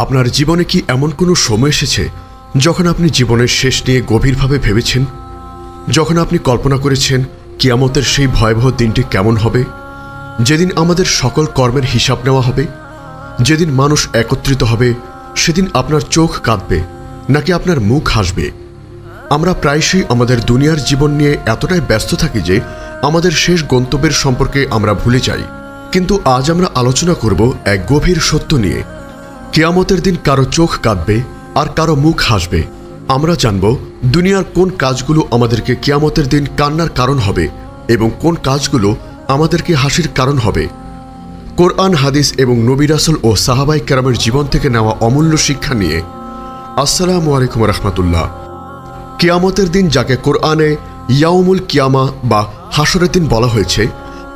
আপনার জীবনে কি এমন কোনো সময় এসেছে যখন আপনি জীবনের শেষ নিয়ে গভীরভাবে ভেবেছেন, যখন আপনি কল্পনা করেছেন কিয়ামতের সেই ভয়াবহ দিনটি কেমন হবে, যেদিন আমাদের সকল কর্মের হিসাব নেওয়া হবে, যেদিন মানুষ একত্রিত হবে, সেদিন আপনার চোখ কাঁদবে নাকি আপনার মুখ হাসবে? আমরা প্রায়শই আমাদের দুনিয়ার জীবন নিয়ে এতটাই ব্যস্ত থাকি যে আমাদের শেষ গন্তব্যের সম্পর্কে আমরা ভুলে যাই। কিন্তু আজ আমরা আলোচনা করব এক গভীর সত্য নিয়ে। কিয়ামতের দিন কারো চোখ কাঁদবে আর কারো মুখ হাসবে। আমরা জানব দুনিয়ার কোন কাজগুলো আমাদেরকে কিয়ামতের দিন কান্নার কারণ হবে এবং কোন কাজগুলো আমাদেরকে হাসির কারণ হবে। কোরআন, হাদিস এবং নবী রাসূল ও সাহাবায়ে কেরামের জীবন থেকে নেওয়া অমূল্য শিক্ষা নিয়ে। আসসালামু আলাইকুম রাহমাতুল্লাহ। কিয়ামতের দিন যাকে কোরআনে ইয়াউমুল কিয়ামা বা হাসরের দিন বলা হয়েছে,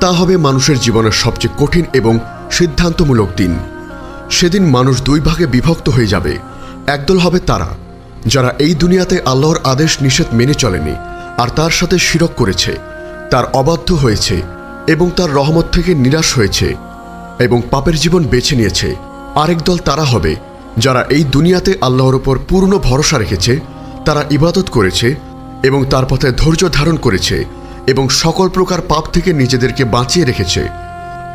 তা হবে মানুষের জীবনের সবচেয়ে কঠিন এবং সিদ্ধান্তমূলক দিন। সেদিন মানুষ দুই ভাগে বিভক্ত হয়ে যাবে। একদল হবে তারা যারা এই দুনিয়াতে আল্লাহর আদেশ নিষেধ মেনে চলেনি আর তার সাথে শিরক করেছে, তার অবাধ্য হয়েছে এবং তার রহমত থেকে নিরাশ হয়েছে এবং পাপের জীবন বেছে নিয়েছে। আরেক দল তারা হবে যারা এই দুনিয়াতে আল্লাহর উপর পূর্ণ ভরসা রেখেছে, তারা ইবাদত করেছে এবং তার পথে ধৈর্য ধারণ করেছে এবং সকল প্রকার পাপ থেকে নিজেদেরকে বাঁচিয়ে রেখেছে।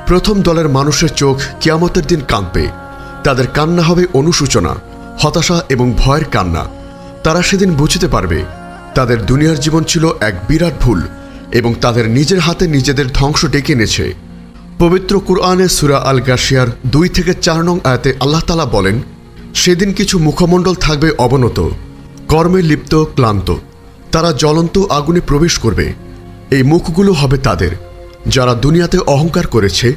প্রথম দলের মানুষের চোখ কিয়ামতের দিন কাঁদবে। তাদের কান্না হবে অনুশোচনা, হতাশা এবং ভয়ের কান্না। তারা সেদিন বুঝতে পারবে তাদের দুনিয়ার জীবন ছিল এক বিরাট ভুল এবং তাদের নিজের হাতে নিজেদের ধ্বংস ডেকে এনেছে। পবিত্র কুরআনে সূরা আল গাশিয়ার 2-4 নং আয়াতে আল্লাহ তাআলা বলেন, সেদিন কিছু মুখমণ্ডল থাকবে অবনত, কর্মে লিপ্ত, ক্লান্ত। তারা জ্বলন্ত আগুনে প্রবেশ করবে। এই মুখগুলো হবে তাদের যারা দুনিয়াতে অহংকার করেছে,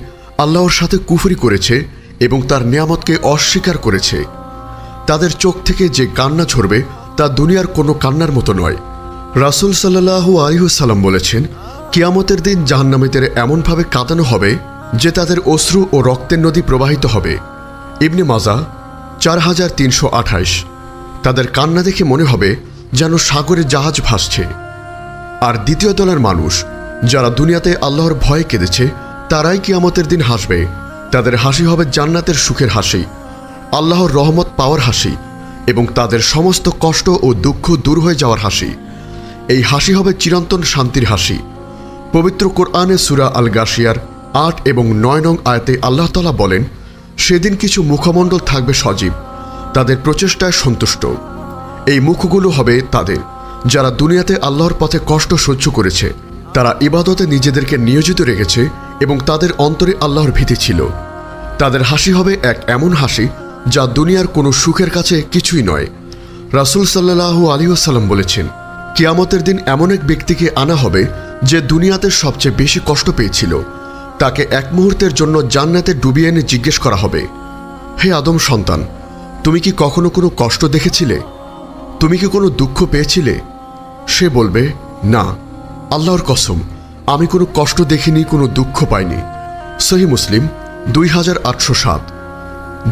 আল্লাহর সাথে কুফরি করেছে এবং তার নিয়ামতকে অস্বীকার করেছে। তাদের চোখ থেকে যে কান্না ঝরবে তা দুনিয়ার কোনো কান্নার মতো নয়। রাসূল সাল্লাল্লাহু আলাইহি ওয়াসাল্লাম বলেছেন, কিয়ামতের দিন জাহান্নামীদের এমনভাবে কাঁদানো হবে যে তাদের অশ্রু ও রক্তের নদী প্রবাহিত হবে। ইবনে মাজাহ 4328। তাদের কান্না দেখে মনে হবে যেন সাগরে জাহাজ ভাসছে। আর দ্বিতীয় দলের মানুষ যারা দুনিয়াতে আল্লাহর ভয়ে কেঁদেছে, তারাই কিয়ামতের দিন হাসবে। তাদের হাসি হবে জান্নাতের সুখের হাসি, আল্লাহর রহমত পাওয়ার হাসি এবং তাদের সমস্ত কষ্ট ও দুঃখ দূর হয়ে যাওয়ার হাসি। এই হাসি হবে চিরন্তন শান্তির হাসি। পবিত্র কোরআনে সূরা আল গাশিয়ার 8 এবং 9 নং আয়াতে আল্লাহ তাআলা বলেন, সেদিন কিছু মুখমণ্ডল থাকবে সজীব, তাদের প্রচেষ্টায় সন্তুষ্ট। এই মুখগুলো হবে তাদের যারা দুনিয়াতে আল্লাহর পথে কষ্ট সহ্য করেছে, তারা ইবাদতে নিজেদেরকে নিয়োজিত রেখেছে এবং তাদের অন্তরে আল্লাহর ভীতি ছিল। তাদের হাসি হবে এক এমন হাসি যা দুনিয়ার কোনো সুখের কাছে কিছুই নয়। রাসূল সাল্লাল্লাহু আলাইহি ওয়াসাল্লাম বলেছেন, কিয়ামতের দিন এমন এক ব্যক্তিকে আনা হবে যে দুনিয়াতে সবচেয়ে বেশি কষ্ট পেয়েছিল। তাকে এক মুহূর্তের জন্য জান্নাতে ডুবিয়ে এনে জিজ্ঞেস করা হবে, হে আদম সন্তান, তুমি কি কখনো কোনো কষ্ট দেখেছিলে? তুমি কি কোনো দুঃখ পেয়েছিলে? সে বলবে, না, আল্লাহর কসম, আমি কোনো কষ্ট দেখিনি, কোনো দুঃখ পাইনি। সহিহ মুসলিম 2807।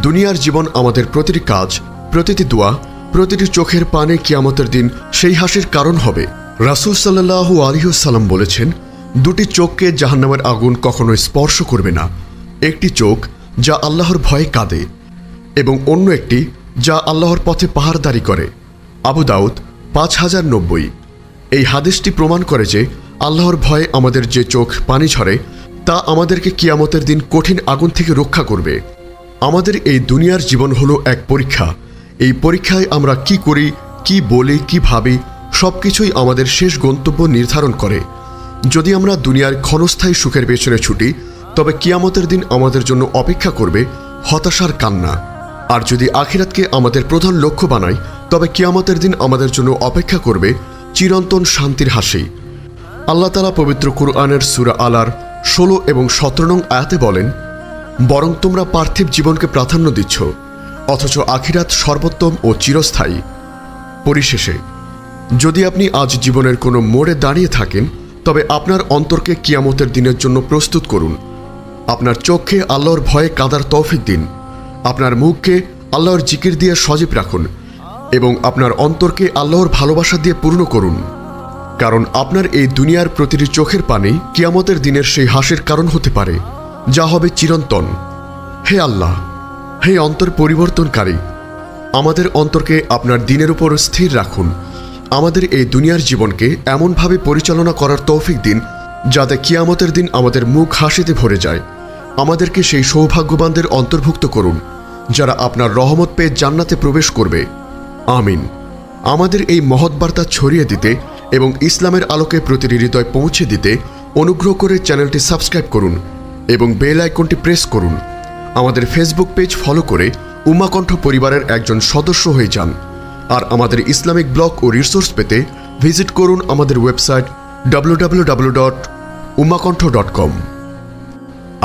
দুনিয়ার জীবন আমাদের প্রতিটি কাজ, প্রতিটি দোয়া, প্রতিটি চোখের পানে কিয়ামতের দিন সেই হাসির কারণ হবে। রাসূল সাল্লাল্লাহু আলাইহি ওয়াসাল্লাম বলেছেন, দুটি চোখকে জাহান্নামের আগুন কখনোই স্পর্শ করবে না। একটি চোখ যা আল্লাহর ভয়ে কাঁদে এবং অন্য একটি যা আল্লাহর পথে পাহারাদারি করে। আবু দাউদ 5090। এই হাদিসটি প্রমাণ করে যে আল্লাহর ভয়ে আমাদের যে চোখ পানি ঝরে তা আমাদেরকে কিয়ামতের দিন কঠিন আগুন থেকে রক্ষা করবে। আমাদের এই দুনিয়ার জীবন হলো এক পরীক্ষা। এই পরীক্ষায় আমরা কি করি, কি বলি, কি ভাবি, সবকিছুই আমাদের শেষ গন্তব্য নির্ধারণ করে। যদি আমরা দুনিয়ার ক্ষণস্থায়ী সুখের পেছনে ছুটি, তবে কিয়ামতের দিন আমাদের জন্য অপেক্ষা করবে হতাশার কান্না। আর যদি আখিরাতকে আমাদের প্রধান লক্ষ্য বানাই, তবে কিয়ামতের দিন আমাদের জন্য অপেক্ষা করবে চিরন্তন শান্তির হাসি। আল্লাহ তাআলা পবিত্র কুরআনের সূরা আলার 16 এবং 17 নং আয়াতে বলেন, বরং তোমরা পার্থিব জীবনকে প্রাধান্য দিচ্ছ, অথচ আখিরাত সর্বোত্তম ও চিরস্থায়ী। পরিশেষে, যদি আপনি আজ জীবনের কোনো মোড়ে দাঁড়িয়ে থাকেন, তবে আপনার অন্তরকে কিয়ামতের দিনের জন্য প্রস্তুত করুন। আপনার চোখে আল্লাহর ভয়ে কাঁদার তৌফিক দিন, আপনার মুখকে আল্লাহর জিকির দিয়ে সজীব রাখুন এবং আপনার অন্তরকে আল্লাহর ভালোবাসা দিয়ে পূর্ণ করুন। কারণ আপনার এই দুনিয়ার প্রতিটি চোখের পানি কিয়ামতের দিনের সেই হাসির কারণ হতে পারে, যা হবে চিরন্তন। হে আল্লাহ, হে অন্তর পরিবর্তনকারী, আমাদের অন্তরকে আপনার দ্বীনের উপর স্থির রাখুন। আমাদের এই দুনিয়ার জীবনকে এমনভাবে পরিচালনা করার তৌফিক দিন যাতে কিয়ামতের দিন আমাদের মুখ হাসিতে ভরে যায়। আমাদেরকে সেই সৌভাগ্যবানদের অন্তর্ভুক্ত করুন যারা আপনার রহমত পেয়ে জান্নাতে প্রবেশ করবে। আমিন। আমাদের এই মহৎ বার্তা ছড়িয়ে দিতে এবং ইসলামের আলোকে প্রতিটি হৃদয় পৌঁছে দিতে অনুগ্রহ করে চ্যানেলটি সাবস্ক্রাইব করুন এবং বেল আইকনটি প্রেস করুন। আমাদের ফেসবুক পেজ ফলো করে উম্মাহ কণ্ঠ পরিবারের একজন সদস্য হয়ে যান। আর আমাদের ইসলামিক ব্লগ ও রিসোর্স পেতে ভিজিট করুন আমাদের ওয়েবসাইট www.ummahkontho.com।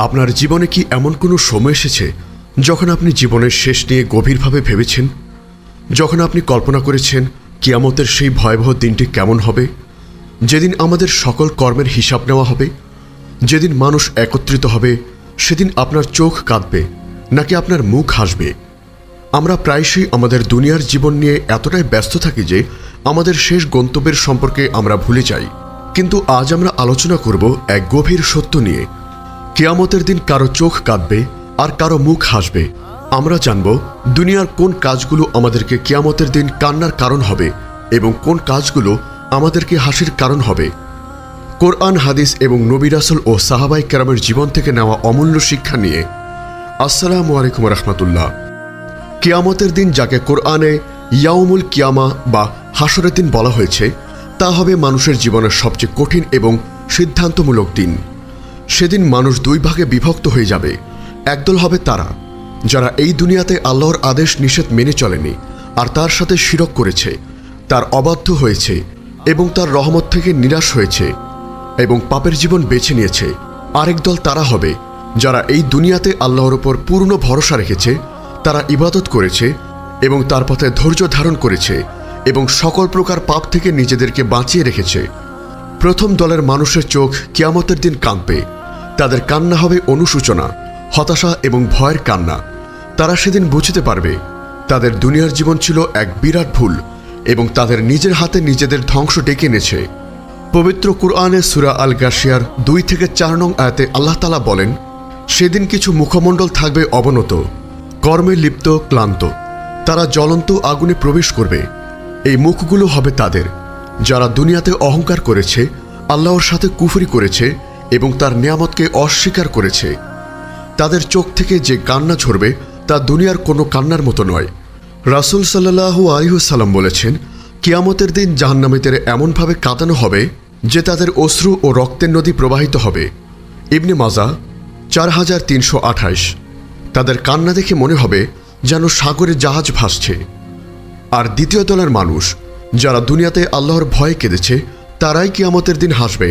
আপনার জীবনে কি এমন কোনো সময় এসেছে যখন আপনি জীবনের শেষ নিয়ে গভীরভাবে ভেবেছেন? যখন আপনি কল্পনা করেছেন কিয়ামতের সেই ভয়াবহ দিনটি কেমন হবে, যেদিন আমাদের সকল কর্মের হিসাব নেওয়া হবে, যেদিন মানুষ একত্রিত হবে, সেদিন আপনার চোখ কাঁদবে নাকি আপনার মুখ হাসবে? আমরা প্রায়শই আমাদের দুনিয়ার জীবন নিয়ে এতটাই ব্যস্ত থাকি যে আমাদের শেষ গন্তব্যের সম্পর্কে আমরা ভুলে যাই। কিন্তু আজ আমরা আলোচনা করব এক গভীর সত্য নিয়ে। কিয়ামতের দিন কারো চোখ কাঁদবে আর কারো মুখ হাসবে। আমরা জানব দুনিয়ার কোন কাজগুলো আমাদেরকে কিয়ামতের দিন কান্নার কারণ হবে এবং কোন কাজগুলো আমাদেরকে হাসির কারণ হবে। কোরআন, হাদিস এবং নবী রাসূল ও সাহাবায়ে কেরামের জীবন থেকে নেওয়া অমূল্য শিক্ষা নিয়ে। আসসালামু আলাইকুম রাহমাতুল্লাহ। কিয়ামতের দিন যাকে কোরআনে ইয়াউমুল কিয়ামা বা হাসরের দিন বলা হয়েছে, তা হবে মানুষের জীবনের সবচেয়ে কঠিন এবং সিদ্ধান্তমূলক দিন। সেদিন মানুষ দুই ভাগে বিভক্ত হয়ে যাবে। একদল হবে তারা যারা এই দুনিয়াতে আল্লাহর আদেশ নিষেধ মেনে চলেনি আর তার সাথে শিরক করেছে, তার অবাধ্য হয়েছে এবং তার রহমত থেকে নিরাশ হয়েছে এবং পাপের জীবন বেছে নিয়েছে। আরেক দল তারা হবে যারা এই দুনিয়াতে আল্লাহর উপর পূর্ণ ভরসা রেখেছে, তারা ইবাদত করেছে এবং তার পথে ধৈর্য ধারণ করেছে এবং সকল প্রকার পাপ থেকে নিজেদেরকে বাঁচিয়ে রেখেছে। প্রথম দলের মানুষের চোখ কিয়ামতের দিন কাঁদবে। তাদের কান্না হবে অনুশোচনা, হতাশা এবং ভয়ের কান্না। তারা সেদিন বুঝতে পারবে তাদের দুনিয়ার জীবন ছিল এক বিরাট ভুল এবং তাদের নিজের হাতে নিজেদের ধ্বংস ডেকে এনেছে। পবিত্র কুরআনে সূরা আল গাশিয়ার 2 থেকে 4 নং আয়াতে আল্লাহ তাআলা বলেন, সেদিন কিছু মুখমণ্ডল থাকবে অবনত, কর্মে লিপ্ত, ক্লান্ত। তারা জ্বলন্ত আগুনে প্রবেশ করবে। এই মুখগুলো হবে তাদের যারা দুনিয়াতে অহংকার করেছে, আল্লাহর সাথে কুফরি করেছে এবং তার নিয়ামতকে অস্বীকার করেছে। তাদের চোখ থেকে যে কান্না ঝরবে তা দুনিয়ার কোনো কান্নার মতো নয়। রাসূল সাল্লাল্লাহু আলাইহি ওয়াসাল্লাম বলেছেন, কিয়ামতের দিন জাহান্নামীদের এমনভাবে কাঁদানো হবে যে তাদের অশ্রু ও রক্তের নদী প্রবাহিত হবে। ইবনে মাজাহ 4328। তাদের কান্না দেখে মনে হবে যেন সাগরে জাহাজ ভাসছে। আর দ্বিতীয় দলের মানুষ যারা দুনিয়াতে আল্লাহর ভয়ে কেঁদেছে, তারাই কিয়ামতের দিন হাসবে।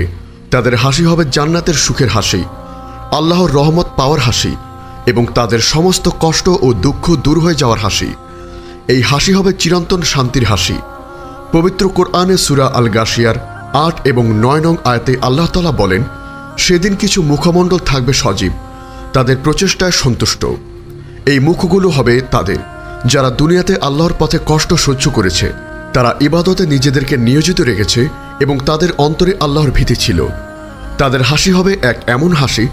তাদের হাসি হবে জান্নাতের সুখের হাসি, আল্লাহর রহমত পাওয়ার হাসি এবং তাদের সমস্ত কষ্ট ও দুঃখ দূর হয়ে যাওয়ার হাসি। এই হাসি হবে চিরন্তন শান্তির হাসি। পবিত্র কোরআনে সূরা আল গাশিয়ার 8 এবং 9 নং আয়াতে আল্লাহ তাআলা বলেন, সেদিন কিছু মুখমণ্ডল থাকবে সজীব, তাদের প্রচেষ্টায় সন্তুষ্ট। এই মুখগুলো হবে তাদের যারা দুনিয়াতে আল্লাহর পথে কষ্ট সহ্য করেছে, তারা ইবাদতে নিজেদেরকে নিয়োজিত রেখেছে এবং তাদের অন্তরে আল্লাহর ভীতি ছিল। তাদের হাসি হবে এক এমন হাসি